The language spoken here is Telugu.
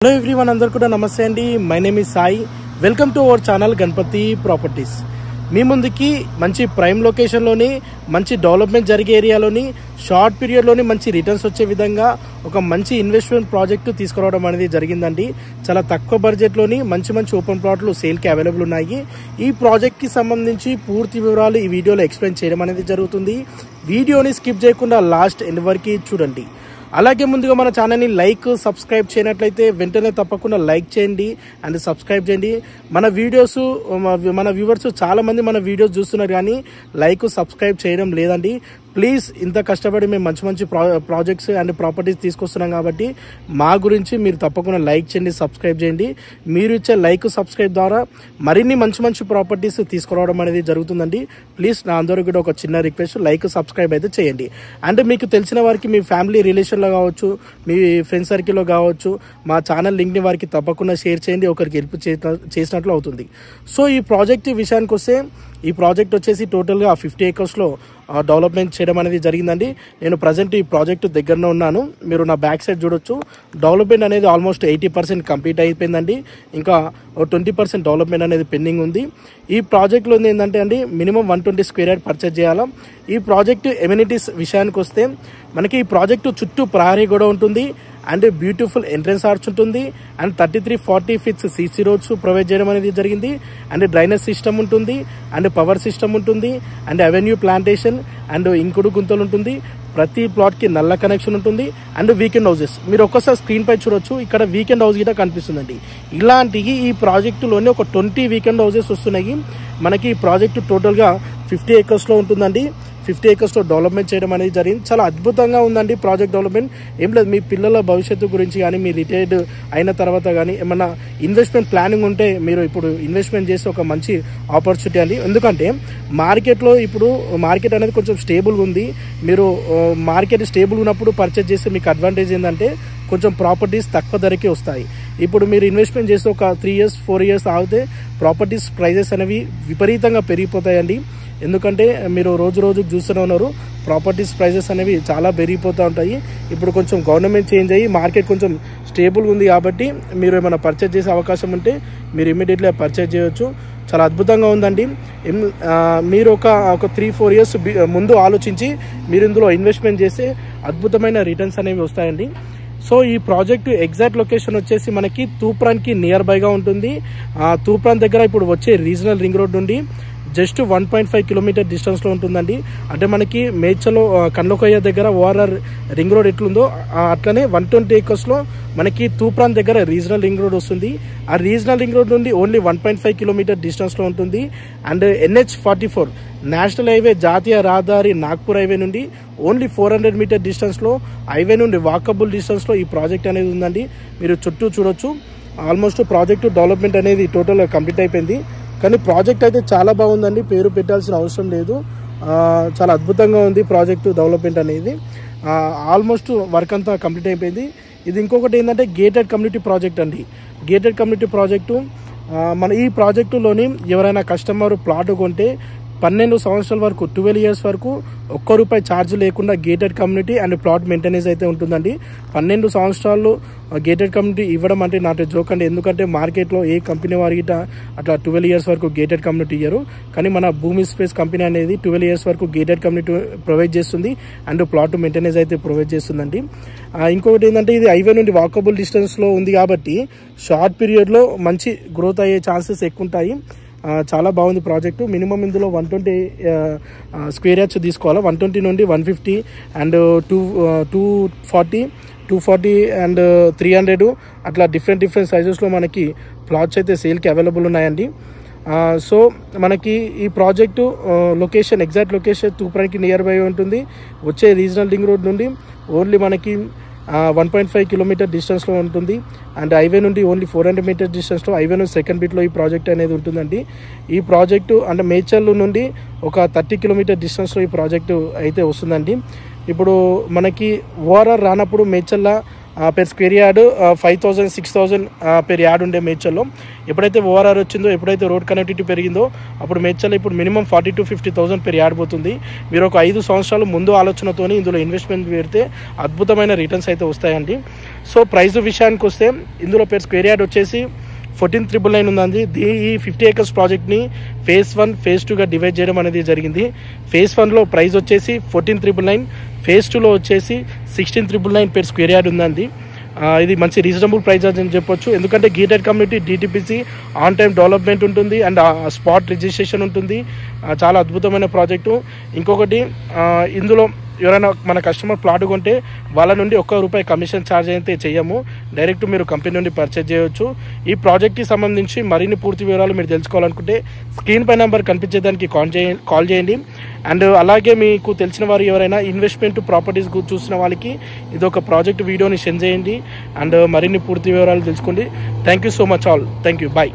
హలో ఎవ్రీవన్, అందరు కూడా నమస్తే అండి. My name is Sai. Welcome to our channel Ganapathi properties. మీ ముందుకి మంచి ప్రైమ్ లొకేషన్లోని, మంచి డెవలప్మెంట్ జరిగే ఏరియాలోని, షార్ట్ పీరియడ్లోని మంచి రిటర్న్స్ వచ్చే విధంగా ఒక మంచి ఇన్వెస్ట్మెంట్ ప్రాజెక్టు తీసుకురావడం అనేది జరిగిందండి. చాలా తక్కువ బడ్జెట్లోని మంచి ఓపెన్ ప్లాట్లు సేల్కి అవైలబుల్ ఉన్నాయి. ఈ ప్రాజెక్ట్కి సంబంధించి పూర్తి వివరాలు ఈ వీడియోలో ఎక్స్ప్లెయిన్ చేయడం అనేది జరుగుతుంది. వీడియోని స్కిప్ చేయకుండా లాస్ట్ ఎండ్ వరకు చూడండి. అలాగే ముందుగా మన ఛానల్ని లైక్, సబ్స్క్రైబ్ చేయనట్లయితే వెంటనే తప్పకుండా లైక్ చేయండి అండ్ సబ్స్క్రైబ్ చేయండి. మన వ్యూవర్స్ చాలా మంది మన వీడియోస్ చూస్తున్నారు కానీ లైక్, సబ్స్క్రైబ్ చేయడం లేదండి. ప్లీజ్, ఇంత కష్టపడి మేము మంచి ప్రాజెక్ట్స్ అండ్ ప్రాపర్టీస్ తీసుకొస్తున్నాం కాబట్టి మా గురించి మీరు తప్పకుండా లైక్ చేయండి, సబ్స్క్రైబ్ చేయండి. మీరు ఇచ్చే లైక్, సబ్స్క్రైబ్ ద్వారా మరిన్ని మంచి ప్రాపర్టీస్ తీసుకురావడం అనేది జరుగుతుందండి. ప్లీజ్, నా అందరూ కూడా ఒక చిన్న రిక్వెస్ట్, లైక్, సబ్స్క్రైబ్ అయితే చేయండి. అండ్ మీకు తెలిసిన వారికి, మీ ఫ్యామిలీ రిలేషన్లో కావచ్చు, మీ ఫ్రెండ్ సర్కిల్లో కావచ్చు, మా ఛానల్ లింక్ని వారికి తప్పకుండా షేర్ చేయండి. ఒకరికి హెల్ప్ చేసినట్లు అవుతుంది. సో ఈ ప్రాజెక్ట్ విషయానికి వస్తే, ఈ ప్రాజెక్ట్ వచ్చేసి టోటల్గా 50 acresలో డెవలప్మెంట్ చేయడం అనేది జరిగిందండి. నేను ప్రజెంట్ ఈ ప్రాజెక్ట్ దగ్గరనే ఉన్నాను. మీరు నా బ్యాక్ సైడ్ చూడొచ్చు. డెవలప్మెంట్ అనేది ఆల్మోస్ట్ 80% కంప్లీట్ అయిపోయిందండి. ఇంకా 20% డెవలప్మెంట్ అనేది పెండింగ్ ఉంది. ఈ ప్రాజెక్ట్లో ఏంటంటే అండి, మినిమం 120 square యార్డ్ పర్చేజ్ చేయాలా. ఈ ప్రాజెక్టు ఎమ్యూనిటీస్ విషయానికి వస్తే, మనకి ఈ ప్రాజెక్టు చుట్టూ ప్రహరీ కూడా ఉంటుంది అండ్ బ్యూటిఫుల్ ఎంట్రన్స్ ఆర్చ్ ఉంటుంది and 33-40 feet CC roads provide చేయడం అనేది జరిగింది. అండ్ డ్రైనేజ్ సిస్టమ్ ఉంటుంది అండ్ పవర్ సిస్టమ్ ఉంటుంది అండ్ అవెన్యూ ప్లాంటేషన్ అండ్ ఇంకుడు గుంతలు ఉంటుంది. ప్రతి ప్లాట్కి నల్ల కనెక్షన్ ఉంటుంది అండ్ వీకెండ్ హౌసెస్. మీరు ఒక్కసారి స్క్రీన్ పై చూడొచ్చు, ఇక్కడ వీకెండ్ హౌస్ గిట్ట కనిపిస్తుందండి. ఇలాంటివి ఈ ప్రాజెక్టులోనే ఒక 20 వీకెండ్ హౌసెస్ వస్తున్నాయి. మనకి ఈ ప్రాజెక్టు టోటల్గా 50 acresలో ఉంటుందండి. 50 acresలో డెవలప్మెంట్ చేయడం అనేది జరిగింది. చాలా అద్భుతంగా ఉందండి ప్రాజెక్ట్ డెవలప్మెంట్. ఏం లేదు, మీ పిల్లల భవిష్యత్తు గురించి కానీ, మీ రిటైర్డ్ అయిన తర్వాత కానీ ఏమన్నా ఇన్వెస్ట్మెంట్ ప్లానింగ్ ఉంటే మీరు ఇప్పుడు ఇన్వెస్ట్మెంట్ చేస్తే ఒక మంచి ఆపర్చునిటీ అండి. ఎందుకంటే మార్కెట్లో ఇప్పుడు మార్కెట్ అనేది కొంచెం స్టేబుల్గా ఉంది. మీరు మార్కెట్ స్టేబుల్ ఉన్నప్పుడు పర్చేజ్ చేస్తే మీకు అడ్వాంటేజ్ ఏంటంటే కొంచెం ప్రాపర్టీస్ తక్కువ ధరకే వస్తాయి. ఇప్పుడు మీరు ఇన్వెస్ట్మెంట్ చేస్తే ఒక 3 years 4 years ఆగితే ప్రాపర్టీస్ ప్రైజెస్ అనేవి విపరీతంగా పెరిగిపోతాయండి. ఎందుకంటే మీరు రోజుకు చూస్తూనే ఉన్నారు, ప్రాపర్టీస్ ప్రైజెస్ అనేవి చాలా పెరిగిపోతూ ఉంటాయి. ఇప్పుడు కొంచెం గవర్నమెంట్ చేంజ్ అయ్యి మార్కెట్ కొంచెం స్టేబుల్గా ఉంది కాబట్టి మీరు ఏమైనా పర్చేజ్ చేసే అవకాశం ఉంటే మీరు ఇమీడియట్లీ పర్చేజ్ చేయొచ్చు. చాలా అద్భుతంగా ఉందండి. మీరు ఒక 3-4 years ముందు ఆలోచించి మీరు ఇందులో ఇన్వెస్ట్మెంట్ చేస్తే అద్భుతమైన రిటర్న్స్ అనేవి వస్తాయండి. సో ఈ ప్రాజెక్టు ఎగ్జాక్ట్ లొకేషన్ వచ్చేసి మనకి తూప్రాన్కి నియర్ బైగా ఉంటుంది. తూప్రాన్ దగ్గర ఇప్పుడు వచ్చే రీజనల్ రింగ్ రోడ్ నుండి జస్ట్ 1.5 kilometer డిస్టెన్స్లో ఉంటుందండి. అంటే మనకి మేడ్చలో కండ్లకొయ్య దగ్గర ఓఆర్ఆర్ రింగ్ రోడ్ ఎట్లుందో అట్లనే 120 acresలో మనకి తూప్రాన్ దగ్గర రీజనల్ రింగ్ రోడ్ వస్తుంది. ఆ రీజనల్ రింగ్ రోడ్ నుండి ఓన్లీ 1.5 kilometer డిస్టెన్స్లో ఉంటుంది. అండ్ NH44 నేషనల్ హైవే, జాతీయ రహదారి నాగ్పూర్ హైవే నుండి ఓన్లీ 400 meter డిస్టెన్స్లో, హైవే నుండి వాకబుల్ డిస్టెన్స్లో ఈ ప్రాజెక్ట్ అనేది ఉందండి. మీరు చుట్టూ చూడొచ్చు. ఆల్మోస్ట్ ప్రాజెక్టు డెవలప్మెంట్ అనేది టోటల్గా కంప్లీట్ అయిపోయింది. కానీ ప్రాజెక్ట్ అయితే చాలా బాగుందండి, పేరు పెట్టాల్సిన అవసరం లేదు. చాలా అద్భుతంగా ఉంది ప్రాజెక్టు డెవలప్మెంట్ అనేది. ఆల్మోస్ట్ వర్క్ అంతా కంప్లీట్ అయిపోయింది. ఇది ఇంకొకటి ఏంటంటే గేటెడ్ కమ్యూనిటీ ప్రాజెక్ట్ అండి. గేటెడ్ కమ్యూనిటీ ప్రాజెక్టు మన ఈ ప్రాజెక్టులోని ఎవరైనా కస్టమర్ ప్లాట్ కొంటే 12 సంవత్సరాల వరకు, 12 years వరకు ₹1 ఛార్జ్ లేకుండా gated community and plot maintenance అయితే ఉంటుందండి. 12 సంవత్సరాలు గేటెడ్ కమ్యూనిటీ ఇవ్వడం అంటే నాట్ జోక్ అండి. ఎందుకంటే మార్కెట్లో ఏ కంపెనీ వారికి అట్లా 12 years వరకు గేటెడ్ కమ్యూనిటీ ఇయ్యరు. కానీ మన భూమి స్పేస్ కంపెనీ అనేది 12 years వరకు గేటెడ్ కమ్యూనిటీ ప్రొవైడ్ చేస్తుంది అండ్ ప్లాట్ మెయింటెనెన్స్ అయితే ప్రొవైడ్ చేస్తుందండి. ఇంకొకటి ఏంటంటే ఇది హైవే నుండి వాకబుల్ డిస్టెన్స్లో ఉంది కాబట్టి షార్ట్ పీరియడ్లో మంచి గ్రోత్ అయ్యే ఛాన్సెస్ ఎక్కువ ఉంటాయి. చాలా బాగుంది ప్రాజెక్టు. మినిమం ఇందులో 120 square yards తీసుకోవాలి. 120 నుండి 150 అండ్ 240 అండ్ 300 అట్లా డిఫరెంట్ సైజెస్లో మనకి ప్లాట్స్ అయితే సేల్కి అవైలబుల్ ఉన్నాయండి. సో మనకి ఈ ప్రాజెక్టు లొకేషన్, ఎగ్జాక్ట్ లొకేషన్ తూప్రాన్కి నియర్ బై ఉంటుంది. వచ్చే రీజనల్ రింగ్ రోడ్ నుండి ఓన్లీ మనకి 1.5 kilometer డిస్టెన్స్లో ఉంటుంది అండ్ హైవే నుండి ఓన్లీ 400 meter డిస్టెన్స్లో, హైవే నుండి సెకండ్ బిట్లో ఈ ప్రాజెక్ట్ అనేది ఉంటుందండి. ఈ ప్రాజెక్టు అంటే మేడ్చల్ నుండి ఒక 30 kilometer డిస్టెన్స్లో ఈ ప్రాజెక్టు అయితే వస్తుందండి. ఇప్పుడు మనకి ఓఆర్ఆర్ రానప్పుడు మేడ్చల్లో per square yard 5,000 6,000 per yard ఉండే మేడ్చల్లో. ఎప్పుడైతే ఓఆర్ఆర్ వచ్చిందో, ఎప్పుడైతే రోడ్ కనెక్టివిటీ పెరిగిందో అప్పుడు మేడ్చల్లో ఇప్పుడు మినిమం 40,000 to 50,000 పెర్ యార్డ్ పోతుంది. మీరు ఒక 5 సంవత్సరాలు ముందు ఆలోచనతోని ఇందులో ఇన్వెస్ట్మెంట్ పెడితే అద్భుతమైన రిటర్న్స్ అయితే వస్తాయండి. సో ప్రైస్ విషయానికి వస్తే ఇందులో పెర్ స్క్వేర్ యార్డ్ వచ్చేసి 14,999 ఉందండి. ఈ 50 acres ప్రాజెక్ట్ని phase 1 phase 2గా డివైడ్ చేయడం అనేది జరిగింది. phase 1లో ప్రైస్ వచ్చేసి 14,999, phase 2లో వచ్చేసి 16,999 పెర్ స్క్వేర్ యార్డ్ ఉందండి. ఇది మంచి రీజనబుల్ ప్రైస్ అని చెప్పొచ్చు. ఎందుకంటే gated community, DTPC, on time development ఉంటుంది అండ్ స్పాట్ రిజిస్ట్రేషన్ ఉంటుంది. చాలా అద్భుతమైన ప్రాజెక్టు. ఇంకొకటి, ఇందులో ఎవరైనా మన కస్టమర్ ప్లాట్ కొంటే వాళ్ళ నుండి ₹1 కమిషన్ ఛార్జ్ అయితే చేయము. డైరెక్ట్ మీరు కంపెనీ నుండి పర్చేజ్ చేయవచ్చు. ఈ ప్రాజెక్ట్కి సంబంధించి మరిన్ని పూర్తి వివరాలు మీరు తెలుసుకోవాలనుకుంటే స్క్రీన్ పై నెంబర్ కనిపించేదానికి కాల్ చేయండి. అండ్ అలాగే మీకు తెలిసిన వారు ఎవరైనా ఇన్వెస్ట్మెంట్ ప్రాపర్టీస్ చూసిన వాళ్ళకి ఇది ఒక ప్రాజెక్ట్ వీడియోని సెండ్ చేయండి అండ్ మరిన్ని పూర్తి వివరాలు తెలుసుకోండి. Thank you so much all. Thank you. Bye.